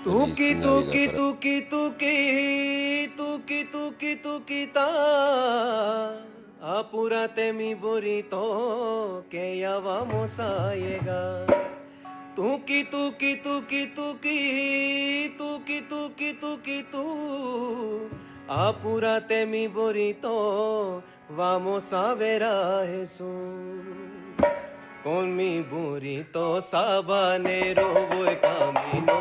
Tuki Bellissimi tuki navigatori. tuki tuki tuki tuki tuki ta apurate mi burrito que ya vamos a llegar. Tuki tuki tuki tuki tuki tuki tuki tu apurate mi burrito vamos a ver a Jesús. Con mi burrito sabanero voy camino